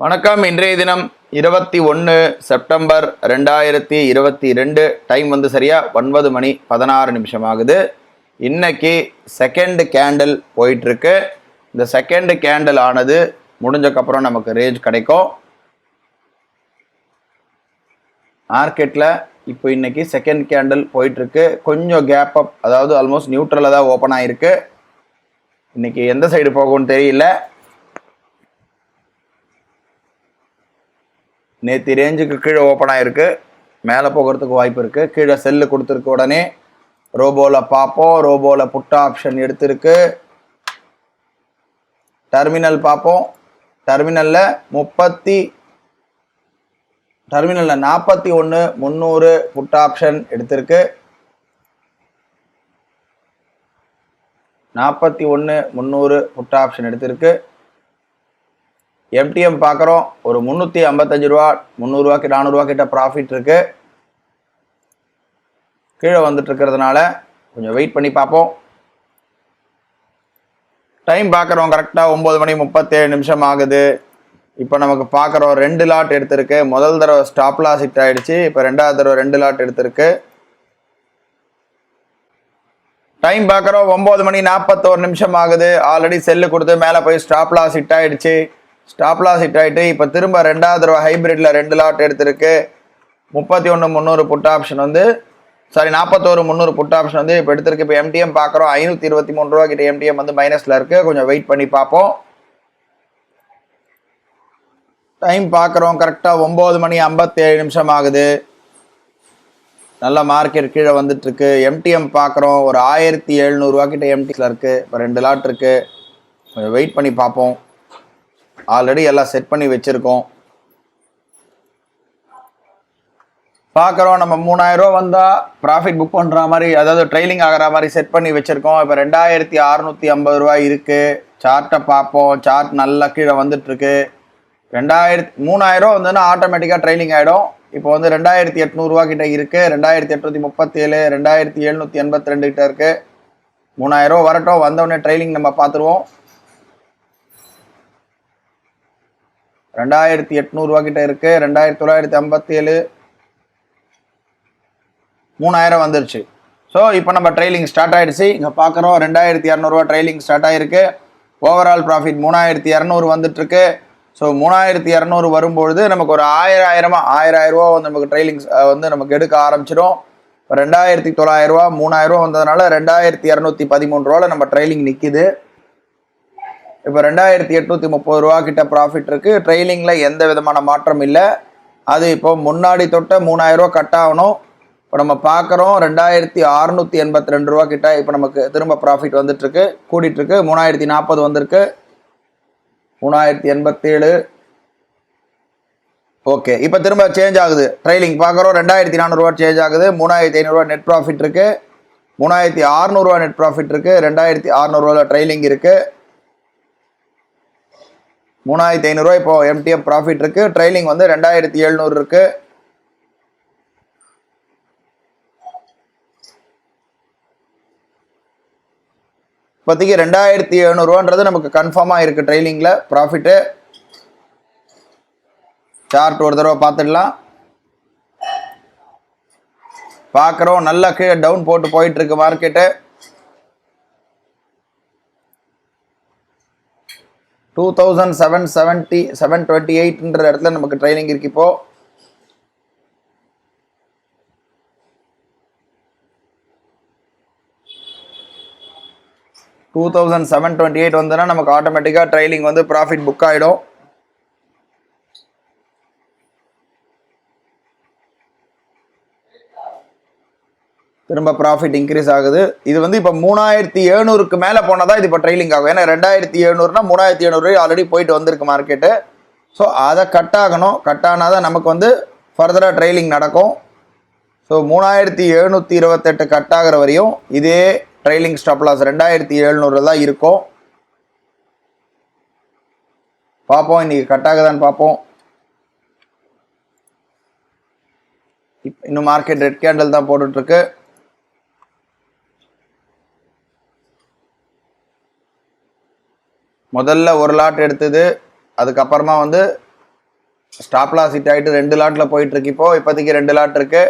வணக்கம். இன்றைய தினம் 21 செப்டம்பர் 2022. டைம் வந்து சரியா 9 மணி 16 நிமிஷம் ஆகுது. இன்னைக்கு செகண்ட் கேண்டில் போயிட்டுருக்கு. இந்த செகண்ட் கேண்டில் ஆனது முடிஞ்சக்கப்புறம் நமக்கு ரேஞ்ச் கிடைக்கும். மார்க்கெட்டில் இப்போ இன்னைக்கு செகண்ட் கேண்டில் போயிட்டுருக்கு. கொஞ்சம் கேப் அப், அதாவது ஆல்மோஸ்ட் நியூட்ரலில் தான் ஓப்பன் ஆகிருக்கு. இன்னைக்கு எந்த சைடு போகும்னு தெரியல. நேற்று ரேஞ்சுக்கு கீழே ஓப்பன் ஆகிருக்கு, மேலே போகிறதுக்கு வாய்ப்பு இருக்குது. கீழே செல்லு கொடுத்துருக்கு. உடனே ரோபோவில் பார்ப்போம். ரோபோவில் புட் ஆப்ஷன் எடுத்திருக்கு. டெர்மினல் பார்ப்போம். டெர்மினலில் 41,300 புட் ஆப்ஷன் எடுத்திருக்கு. 41,300 புட் ஆப்ஷன் எடுத்திருக்கு. MTM பார்க்குறோம். ஒரு 355 ரூபா, 300 ரூபாய்க்கு 400 ரூபா கிட்ட ப்ராஃபிட் இருக்கு. கீழே வந்துட்டு இருக்கிறதுனால கொஞ்சம் வெயிட் பண்ணி பார்ப்போம். டைம் பார்க்குறோம். கரெக்டாக 9 மணி 37 நிமிஷம் ஆகுது. இப்போ நமக்கு பார்க்குறோம் 2 லாட் எடுத்திருக்கு. முதல் தடவை ஸ்டாப் லாஸ் ஹிட் ஆகிடுச்சு. இப்போ ரெண்டாவது தடவை 2 லாட் எடுத்திருக்கு. டைம் பார்க்குறோம் 9 மணி 41 நிமிஷம் ஆகுது. ஆல்ரெடி செல்லு கொடுத்து மேலே போய் ஸ்டாப் லாஸ் ஹிட் ஆகிடுச்சு. ஸ்டாப் லாஸ் ஹிட் ஆகிட்டு இப்போ திரும்ப ரெண்டாவது தடவை ஹைப்ரிட்டில் 2 லாட் எடுத்திருக்கு. 31,300 புட் ஆப்ஷன் வந்து 41,300 புட் ஆப்ஷன் வந்து இப்போ எடுத்திருக்கு. இப்போ MTM பார்க்குறோம் 523 ரூபா கிட்ட MTM வந்து மைனஸில் இருக்குது. கொஞ்சம் வெயிட் பண்ணி பார்ப்போம். டைம் பார்க்குறோம். கரெக்டாக 9 மணி 57 நிமிஷம் ஆகுது. நல்ல மார்க்கெட் கீழே வந்துட்டுருக்கு. MTM பார்க்குறோம் ஒரு 1,700 ரூபா கிட்ட MTMல இருக்குது. இப்போ 2 லாட் இருக்குது. கொஞ்சம் வெயிட் பண்ணி பார்ப்போம். ஆல்ரெடி எல்லாம் செட் பண்ணி வச்சுருக்கோம். பார்க்குறோம் நம்ம 3,000 ரூபா வந்தால் ப்ராஃபிட் புக் பண்ணுற மாதிரி, அதாவது ட்ரெயிலிங் ஆகிற மாதிரி செட் பண்ணி வச்சுருக்கோம். இப்போ 2,650 ரூபா இருக்குது. சார்ட்டை பார்ப்போம். சார்ட் நல்லா கீழே வந்துட்டுருக்கு. 3,000 ரூபா வந்ததுன்னா ஆட்டோமேட்டிக்காக ட்ரெயிலிங் ஆகிடும். இப்போ வந்து 2,800 ரூபா கிட்ட இருக்குது. 2,837, 2,782 கிட்ட இருக்குது. 3,000 ரூபா வரட்டும். வந்தவுடனே ட்ரெயிலிங் நம்ம பார்த்துருவோம். 2,800 ரூபா கிட்ட இருக்குது. 2,957, 3,000 வந்துருச்சு. ஸோ இப்போ நம்ம ட்ரெயிலிங் ஸ்டார்ட் ஆகிடுச்சு. இங்கே பார்க்குறோம் 2,200 ரூபா ட்ரெயிலிங் ஸ்டார்ட் ஆகிருக்கு. ஓவரால் ப்ராஃபிட் 3,200 வந்துட்டுருக்கு. ஸோ 3,200 வரும்பொழுது நமக்கு ஒரு 1,000 ரூபா வந்து நமக்கு ட்ரெயிலிங் வந்து நமக்கு எடுக்க ஆரம்பிச்சிடும். இப்போ 2,900 ரூபா, 3,000 ரூபா வந்ததுனால 2,213 ரூபாவில் நம்ம ட்ரெயிலிங் நிற்கிது. இப்போ 2,830 ரூபா கிட்ட ப்ராஃபிட் இருக்குது. ட்ரெயிலிங்கில் எந்த விதமான மாற்றம் இல்லை. அது இப்போ முன்னாடி தொட்ட 3,000 ரூபா கட் ஆகணும். இப்போ நம்ம பார்க்குறோம் 2,682 ரூபா கிட்ட இப்போ நமக்கு திரும்ப ப்ராஃபிட் வந்துட்டுருக்கு, கூடிட்டுருக்கு. 3,040 வந்திருக்கு. 3,087. ஓகே, இப்போ திரும்ப சேஞ்ச் ஆகுது. ட்ரெயிலிங் பார்க்குறோம் 2,400 ரூபா சேஞ்ச் ஆகுது. 3,500 ரூபா நெட் ப்ராஃபிட் இருக்குது. 3,600 ரூபா நெட் ப்ராஃபிட் இருக்குது. 2,600 ரூபாவில் ட்ரெயிலிங் இருக்குது. 3,500 ரூபா இப்போ MTM ப்ராஃபிட் இருக்குது. ட்ரெயிலிங் வந்து 2,700 இருக்குது. இப்போதைக்கு 2,700 ரூபான்றது நமக்கு கன்ஃபார்மாக இருக்குது. ட்ரெயிலிங்கில் ப்ராஃபிட்டு. சார்ட் ஒரு தடவை பார்த்துடலாம். பார்க்குறோம் நல்லா கீழே டவுன் போட்டு போயிட்டுருக்கு மார்க்கெட்டு. 2,728ன்ற இடத்துல நமக்கு ட்ரெயிலிங் இருக்கு. இப்போ 2,728 வந்ததுன்னா நமக்கு ஆட்டோமேட்டிக்காக ட்ரெயிலிங் வந்து ப்ராஃபிட் புக் ஆகிடும். திரும்ப ப்ராஃபிட் இன்க்ரீஸ் ஆகுது. இது வந்து இப்போ 3,700க்கு மேலே போனால் தான் இது இப்போ ட்ரெயிலிங் ஆகும். ஏன்னா 2,700னா 3,700 ஆல்ரெடி போயிட்டு வந்திருக்கு மார்க்கெட்டு. ஸோ அதை கட் ஆகணும். கட் ஆனால் தான் நமக்கு வந்து ஃபர்தராக ட்ரெயிலிங் நடக்கும். ஸோ 3,728 கட் ஆகிற வரையும் இதே ட்ரெயிலிங் ஸ்டாப் லாஸ் 2,700 தான் இருக்கும். பார்ப்போம் இன்றைக்கி கட் ஆகுதான்னு பார்ப்போம். இன்னும் மார்க்கெட் ரெட் கேண்டில் தான் போட்டுட்ருக்கு. முதல்ல ஒரு லாட் எடுத்தது, அதுக்கப்புறமா வந்து ஸ்டாப் லாஸ் ஹிட் ஆகிட்டு 2 லாட்டில் போயிட்டு இருக்கு. இப்போதைக்கு 2 லாட் இருக்கு.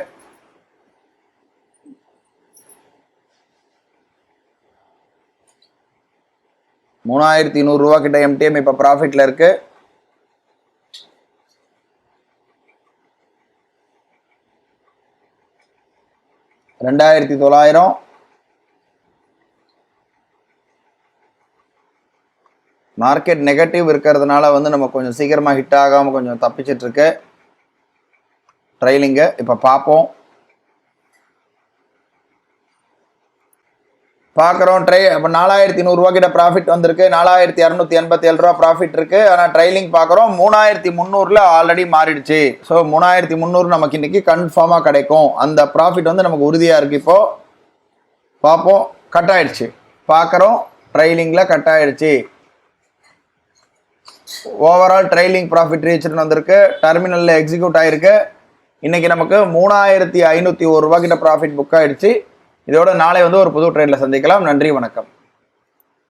$3,100 கிட்ட MTM இப்போ ப்ராஃபிட்ல இருக்கு. $2,900 மார்க்கெட் நெகட்டிவ் இருக்கிறதுனால வந்து நம்ம கொஞ்சம் சீக்கிரமாக ஹிட் ஆகாமல் கொஞ்சம் தப்பிச்சிட்டு இருக்கு ட்ரைலிங்கு. இப்போ பார்ப்போம். பார்க்குறோம் இப்போ $4,100 கிட்ட ப்ராஃபிட் வந்திருக்கு. $4,287 ப்ராஃபிட் இருக்கு. ஆனால் ட்ரைலிங் பார்க்குறோம் 3,300 ஆல்ரெடி மாறிடுச்சு. ஸோ 3,300 நமக்கு இன்னைக்கு கன்ஃபார்மாக கிடைக்கும். அந்த ப்ராஃபிட் வந்து நமக்கு உறுதியாக இருக்கு. இப்போ பார்ப்போம். கட் ஆயிடுச்சு. பார்க்குறோம் ட்ரைலிங்கில் கட் ஆயிடுச்சு. ஓவரால் ட்ரைலிங் ப்ராஃபிட் ரீச்னு வந்திருக்கு. டெர்மினலில் எக்ஸிக்யூட் ஆயிருக்கு. இன்னைக்கு நமக்கு $3,501 கிட்ட ப்ராஃபிட் புக் ஆயிடுச்சு. இதோட நாளை வந்து ஒரு புது ட்ரேட்ல சந்திக்கலாம். நன்றி, வணக்கம்.